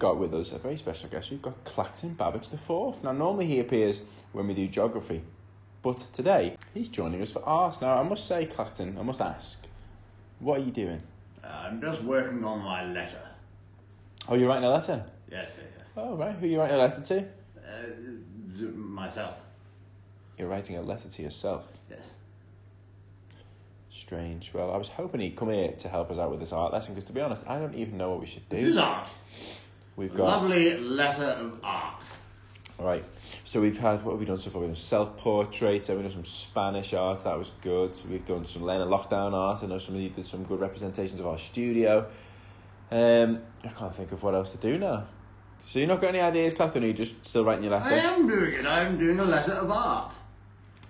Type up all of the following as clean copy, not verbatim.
got with us a very special guest. We've got Clacton Babbage IV. Now, normally he appears when we do geography, but today he's joining us for art. Now, I must say, Clacton, I must ask, what are you doing? I'm just working on my letter. Oh, you're writing a letter? Yes. Oh, right. Who are you writing a letter to? Myself. You're writing a letter to yourself? Yes. Strange. Well, I was hoping he'd come here to help us out with this art lesson, because to be honest, I don't even know what we should do. This is art. We've A got... lovely letter of art. Right. So we've had, what have we done so far? We've done self-portraits, we've done some Spanish art, that was good. We've done some learning lockdown art. I know somebody did some good representations of our studio. I can't think of what else to do now. So you've not got any ideas, Clacton, or are you just still writing your letter? I am doing it. I'm doing a letter of art.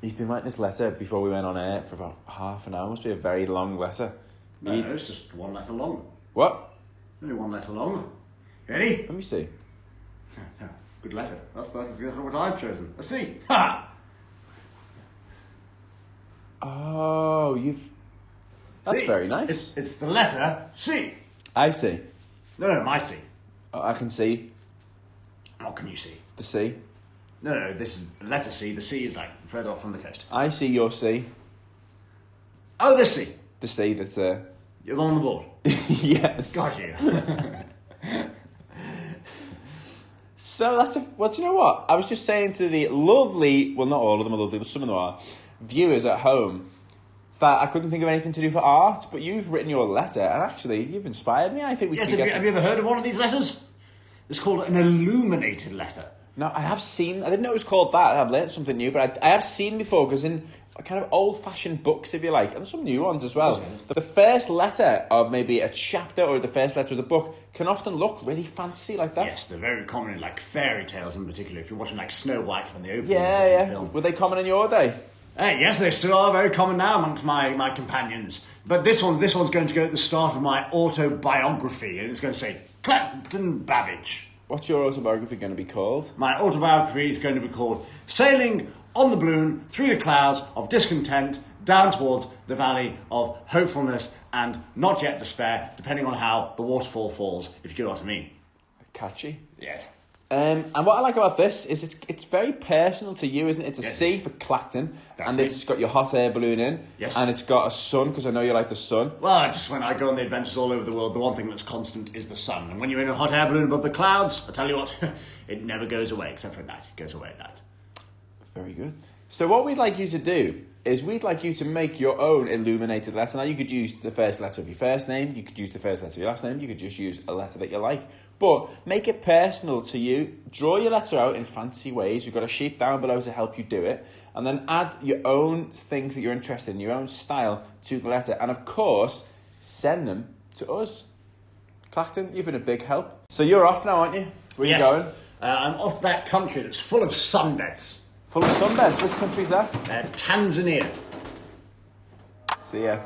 He's been writing this letter before we went on air for about half an hour. Must be a very long letter. No, it's just one letter long. What? Only one letter long. Ready? Let me see. Good letter. That's exactly what I've chosen. A C. Ha! Oh, you've... That's C. very nice. It's the letter C. I see. No, my C. Oh, I can see What can you see? the C. No, this is the letter C. The C is like further off from the coast. I see your C. Oh, this C. The C that's... You're on the board. Yes. Got you. So that's a... Well, do you know what? I was just saying to the lovely... Well, not all of them are lovely, but some of them are. Viewers at home, that I couldn't think of anything to do for art, but you've written your letter, and actually, you've inspired me. I think we Yes, should have you ever heard of one of these letters? It's called an illuminated letter. No, I have seen... I didn't know it was called that. I've learnt something new, but I have seen before, because in kind of old-fashioned books, if you like, and some new ones as well, the first letter of maybe a chapter or the first letter of the book can often look really fancy like that. Yes, they're very common in like fairy tales in particular. If you're watching like Snow White when they open Yeah. the film. Were they common in your day? Yes, they still are very common now amongst my companions. But this one's going to go at the start of my autobiography, and it's going to say Clacton Babbage. What's your autobiography going to be called? My autobiography is going to be called Sailing on the Balloon Through the Clouds of Discontent Down Towards the Valley of Hopefulness and Not Yet Despair, depending on how the waterfall falls, if you get what I mean. Catchy. Yes. And what I like about this is it's very personal to you, isn't it? It's a Yes. C for Clacton, That's and me. it's got your hot air balloon in, Yes. and it's got a sun, because I know you like the sun. Well, just when I go on the adventures all over the world, the one thing that's constant is the sun. And when you're in a hot air balloon above the clouds, I tell you what, it never goes away, except for at night. It goes away at night. Very good. So what we'd like you to do is we'd like you to make your own illuminated letter. Now, you could use the first letter of your first name, you could use the first letter of your last name, you could just use a letter that you like. But make it personal to you. Draw your letter out in fancy ways. We've got a sheet down below to help you do it. And then add your own things that you're interested in, your own style to the letter. And of course, send them to us. Clacton, you've been a big help. So you're off now, aren't you? Where are you going? I'm off to that country that's full of sunbeds. Full of sunbeds. Which country's that? Tanzania. See ya.